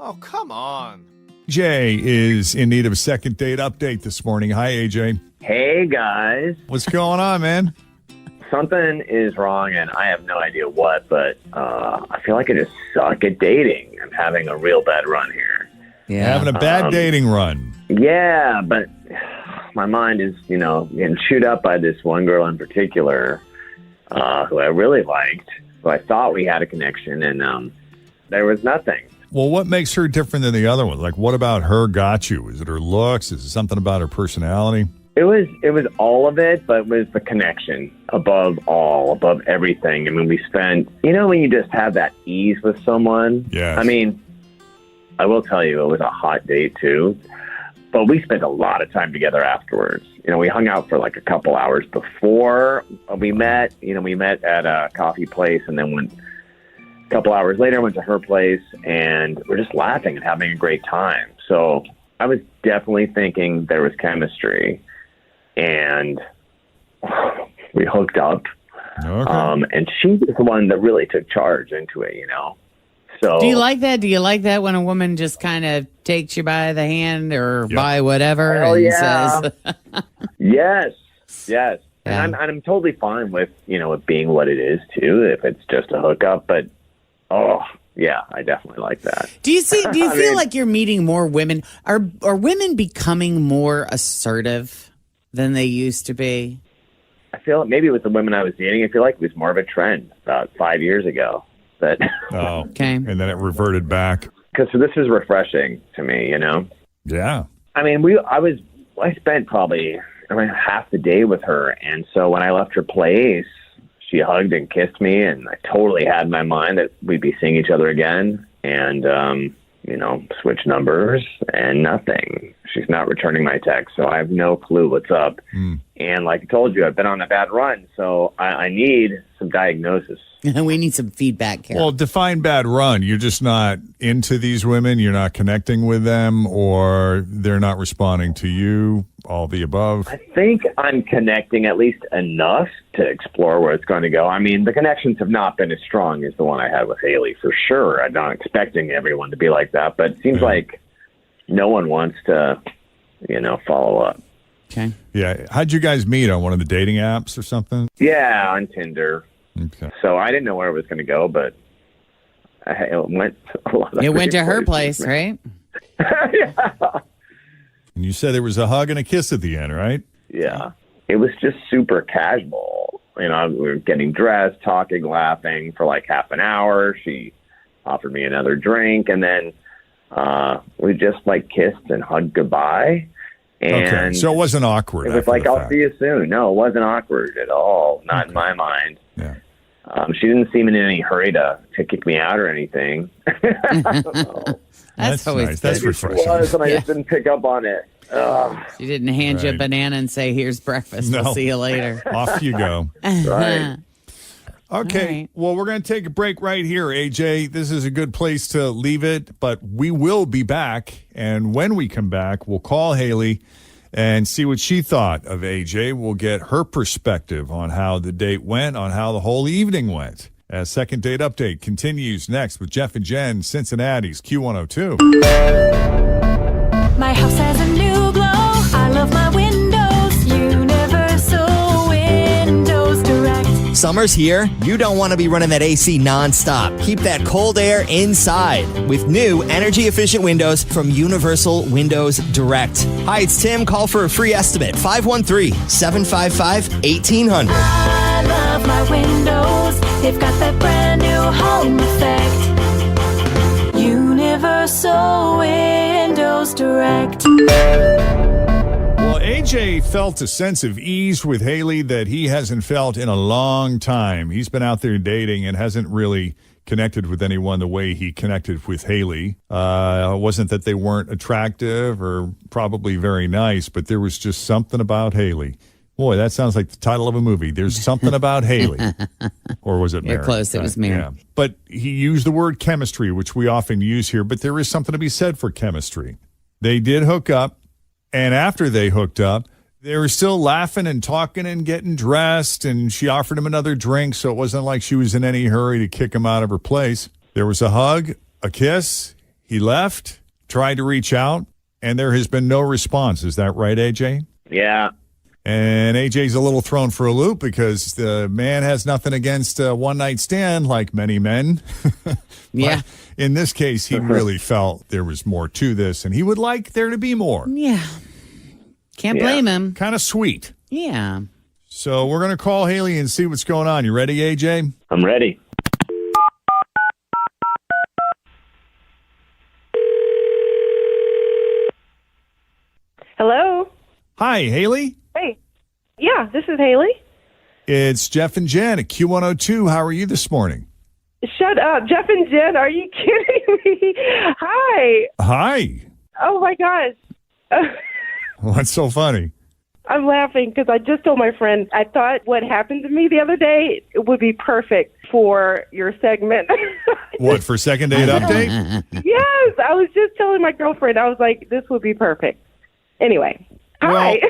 Oh, come on. AJ is in need of a second date update this morning. Hi, AJ. Hey, guys. What's going on, man? Something is wrong, and I have no idea what, but I feel like I just suck at dating. I'm having a real bad run here. Yeah. Having a bad dating run. Yeah, but my mind is, getting chewed up by this one girl in particular who I really liked, who I thought we had a connection, and there was nothing. Well, what makes her different than the other one? Like, what about her got you? Is it her looks? Is it something about her personality? It was all of it, but it was the connection above everything. I mean, we spent, when you just have that ease with someone. Yeah. I mean, I will tell you, it was a hot date too, but we spent a lot of time together afterwards. We hung out for like a couple hours before we met. We met at a coffee place, and then went a couple hours later, went to her place, and we're just laughing and having a great time. So I was definitely thinking there was chemistry. And we hooked up, Okay. and she was the one that really took charge into it, So Do you like that? Do you like that when a woman just kind of takes you by the hand or by whatever and says, yes. Yeah. And I'm totally fine with, it being what it is too, if it's just a hookup. But, I definitely like that. Do you feel like you're meeting more women? Are women becoming more assertive than they used to be? I feel maybe with the women I was dating, I feel like it was more of a trend about 5 years ago. But okay. And then it reverted back. Because this is refreshing to me, Yeah. I mean, I spent probably half the day with her. And so when I left her place, she hugged and kissed me. And I totally had in my mind that we'd be seeing each other again. And, switch numbers and nothing. She's not returning my text. So I have no clue what's up. And like I told you, I've been on a bad run. So I need some diagnosis. We need some feedback here. Well, define bad run. You're just not into these women. You're not connecting with them, or they're not responding to you. All the above. I think I'm connecting at least enough to explore where it's going to go. I mean, the connections have not been as strong as the one I had with Haley, for sure. I'm not expecting everyone to be like that, but it seems like no one wants to, follow up. Okay. Yeah. How'd you guys meet? On one of the dating apps or something? Yeah, on Tinder. Okay. So I didn't know where it was going to go, but it went a lot of It went to her places, place, right? Yeah. And you said there was a hug and a kiss at the end, right? Yeah. It was just super casual. We were getting dressed, talking, laughing for like half an hour. She offered me another drink, and then we just kissed and hugged goodbye. And okay. So it wasn't awkward. It was like, I'll see you soon. No, it wasn't awkward at all. Not in my mind. Yeah. She didn't seem in any hurry to kick me out or anything. I don't know. That's always nice. That's good. refreshing. It was, and I just didn't pick up on it. She didn't hand you a Right. banana and say, "Here's breakfast. No. We'll see you later." Off you go. Right. Okay. right. Well, we're going to take a break right here, AJ. This is a good place to leave it, but we will be back. And when we come back, we'll call Haley and see what she thought of AJ. We'll get her perspective on how the date went, on how the whole evening went. As Second Date Update continues next with Jeff and Jenn, Cincinnati's Q102. My house has a new glow. I love my windows. Universal Windows Direct. Summer's here. You don't want to be running that AC nonstop. Keep that cold air inside with new energy-efficient windows from Universal Windows Direct. Hi, it's Tim. Call for a free estimate. 513-755-1800. I love my windows. They've got that brand new home effect. Universal Windows Direct. Well, AJ felt a sense of ease with Haley that he hasn't felt in a long time. He's been out there dating and hasn't really connected with anyone the way he connected with Haley. It wasn't that they weren't attractive or probably very nice, but there was just something about Haley. Boy, that sounds like the title of a movie. There's something about Haley. Or was it Mary? You're close. It was Mary. Yeah. But he used the word chemistry, which we often use here, but there is something to be said for chemistry. They did hook up, and after they hooked up, they were still laughing and talking and getting dressed, and she offered him another drink, so it wasn't like she was in any hurry to kick him out of her place. There was a hug, a kiss. He left, tried to reach out, and there has been no response. Is that right, AJ? Yeah. And AJ's a little thrown for a loop because the man has nothing against a one-night stand like many men. Yeah. In this case, he really felt there was more to this, and he would like there to be more. Yeah. Can't blame him. Kind of sweet. Yeah. So we're going to call Haley and see what's going on. You ready, AJ? I'm ready. Hello? Hi, Haley. Hey. Yeah, this is Haley. It's Jeff and Jen at Q102. How are you this morning? Shut up. Jeff and Jen, are you kidding me? Hi. Hi. Oh, my gosh. What's so funny? I'm laughing because I just told my friend I thought what happened to me the other day would be perfect for your segment. What, for second date update? Yes. I was just telling my girlfriend. I was like, this would be perfect. Anyway. Hi.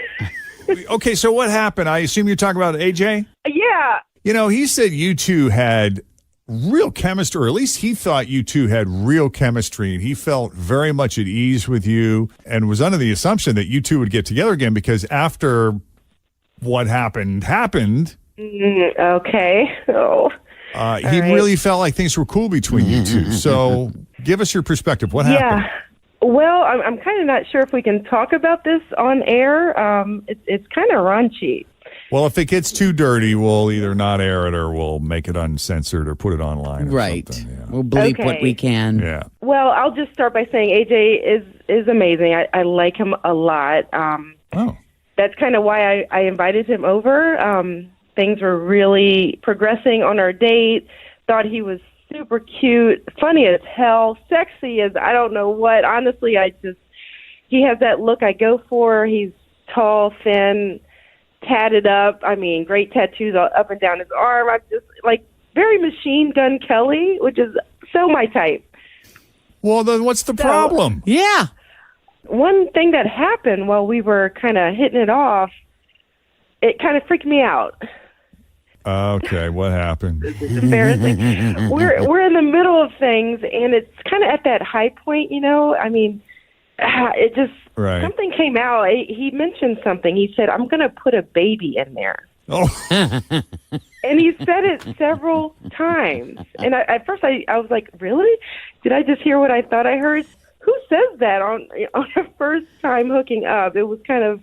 Okay, so what happened? I assume you're talking about AJ? Yeah. You know, he said you two had real chemistry, or at least he thought you two had real chemistry, and he felt very much at ease with you and was under the assumption that you two would get together again because after what happened. Okay. Oh. He really felt like things were cool between you two. So give us your perspective. What happened? Yeah. Well, I'm kind of not sure if we can talk about this on air. It's kind of raunchy. Well, if it gets too dirty, we'll either not air it or we'll make it uncensored or put it online. Or Right. something. Yeah. We'll bleep what we can. Yeah. Well, I'll just start by saying AJ is amazing. I like him a lot. Oh. That's kind of why I invited him over. Things were really progressing on our date. Thought he was super cute, funny as hell, sexy as I don't know what. Honestly, he has that look I go for. He's tall, thin, tatted up. I mean, great tattoos all up and down his arm. I'm just like very Machine Gun Kelly, which is so my type. Well, then what's the problem? Yeah. One thing that happened while we were kind of hitting it off, it kind of freaked me out. Okay, what happened? It's embarrassing. We're in the middle of things, and it's kind of at that high point, you know. I mean, it just something came out. He mentioned something. He said, "I'm going to put a baby in there." Oh. And he said it several times. And at first I was like, really? Did I just hear what I thought I heard? Who says that on a first time hooking up? It was kind of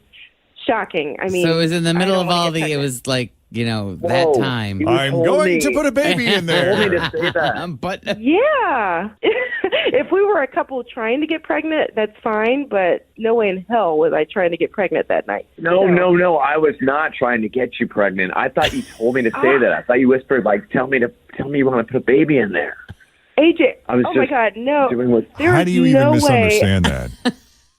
shocking. I mean, so it was in the middle of all it was like, that time. I'm going to put a baby in there. Told me to say that. But yeah. If we were a couple trying to get pregnant, that's fine, but no way in hell was I trying to get pregnant that night. No. I was not trying to get you pregnant. I thought you told me to say that. I thought you whispered, like, tell me you want to put a baby in there. AJ, I was my God, no. How do you even misunderstand that?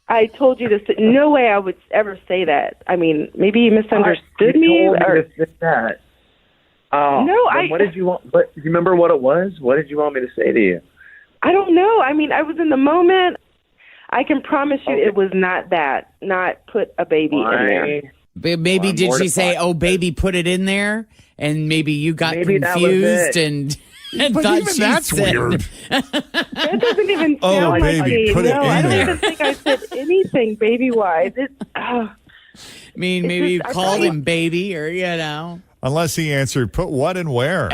I told you to say, no way I would ever say that. I mean, maybe you misunderstood You me. told me to say that. Oh, No, what did you want? But do you remember what it was? What did you want me to say to you? I don't know. I mean, I was in the moment. I can promise you it was not that. Not put a baby in there. maybe I'm did she say, mortified. "Oh, baby, put it in there," and maybe you got Maybe that was confused it. and But thought even she that's said, weird. That doesn't even Oh, sound like baby, me. put it No, in I don't there. even think I said anything baby-wise. I mean, maybe you just- I called thought- him baby, or Unless he answered, put what and where?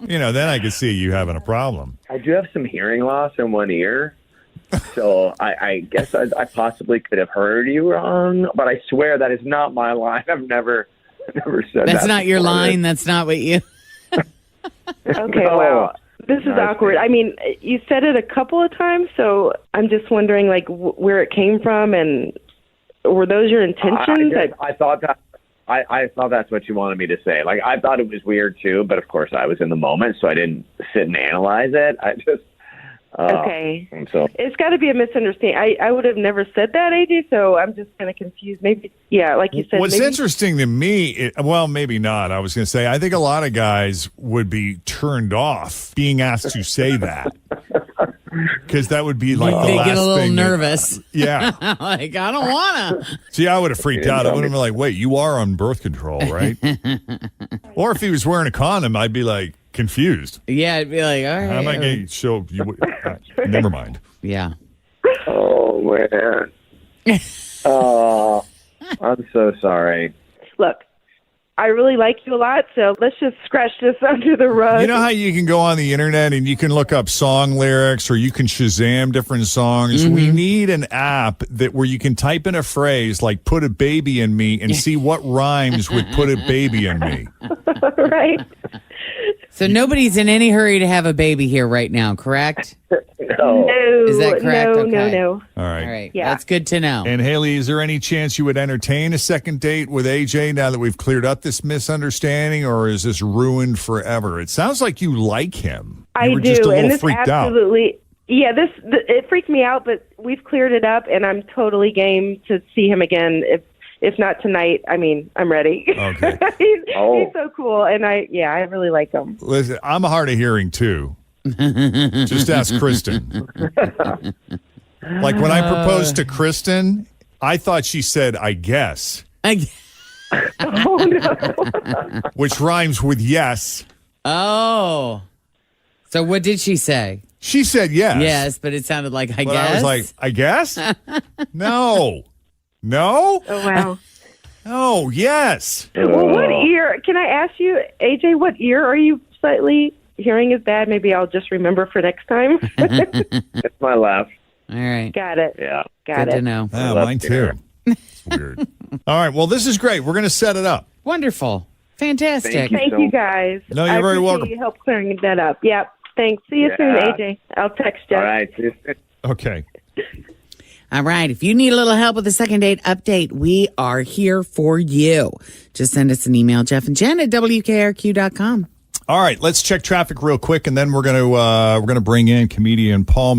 Then I could see you having a problem. I do have some hearing loss in one ear, so I guess I possibly could have heard you wrong, but I swear that is not my line. I've never said that. That's not your before. line. That's not what you. Okay, No. wow. This is No, awkward. I mean, you said it a couple of times, so I'm just wondering, like, where it came from, and were those your intentions? I thought that. I thought that's what you wanted me to say. Like, I thought it was weird too, but of course I was in the moment, so I didn't sit and analyze it. I just Okay. So It's got to be a misunderstanding. I would have never said that, AJ, so I'm just kind of confused. Maybe, yeah, like you said. What's maybe, interesting to me, well, maybe not. I was going to say, I think a lot of guys would be turned off being asked to say that. Because that would be like the They last get a little thing that- nervous. yeah. Like, I don't want to. See, I would have freaked out. I would have been like, wait, you are on birth control, right? Or if he was wearing a condom, I'd be like, confused. Yeah, I'd be like, all right. How am I going to show you? Never mind. Yeah. Oh, man. Oh, I'm so sorry. Look, I really like you a lot, so let's just scratch this under the rug. You know how you can go on the internet and you can look up song lyrics or you can Shazam different songs? We need an app where you can type in a phrase like "put a baby in me" and see what rhymes with "put a baby in me." Right? So nobody's in any hurry to have a baby here right now, correct? No. No. Is that correct? No, Okay. no. All right. All right. Yeah. That's good to know. And Haley, is there any chance you would entertain a second date with AJ now that we've cleared up this misunderstanding, or is this ruined forever? It sounds like you like him. I You were do, just a and little this freaked out. absolutely. Yeah, it freaked me out, but we've cleared it up, and I'm totally game to see him again. If not tonight, I mean, I'm ready. Okay. he's so cool, and I really like him. Listen, I'm hard of hearing too. Just ask Kristen. Like when I proposed to Kristen, I thought she said, "I guess," Oh no! which rhymes with yes. Oh. So what did she say? She said yes. Yes, but it sounded like I But guess. I was like, "I guess." No. No. Oh wow! Oh, yes. Well, what ear? Can I ask you, AJ? What ear are you slightly hearing is bad? Maybe I'll just remember for next time. It's my left. all right. Got it. Yeah. Got Good it. to know. Ah, love mine to too. hear It's weird. All right. Well, this is great. We're going to set it up. Wonderful. Fantastic. Thank you. Thank So- you, guys. No, you're I very appreciate welcome. You help clearing that up. Yep. Thanks. See you soon, Yeah. AJ. I'll text you. All right. Okay. All right. If you need a little help with the second date update, we are here for you. Just send us an email, Jeff and Jen at WKRQ.com. All right. Let's check traffic real quick, and then we're going to bring in comedian Paul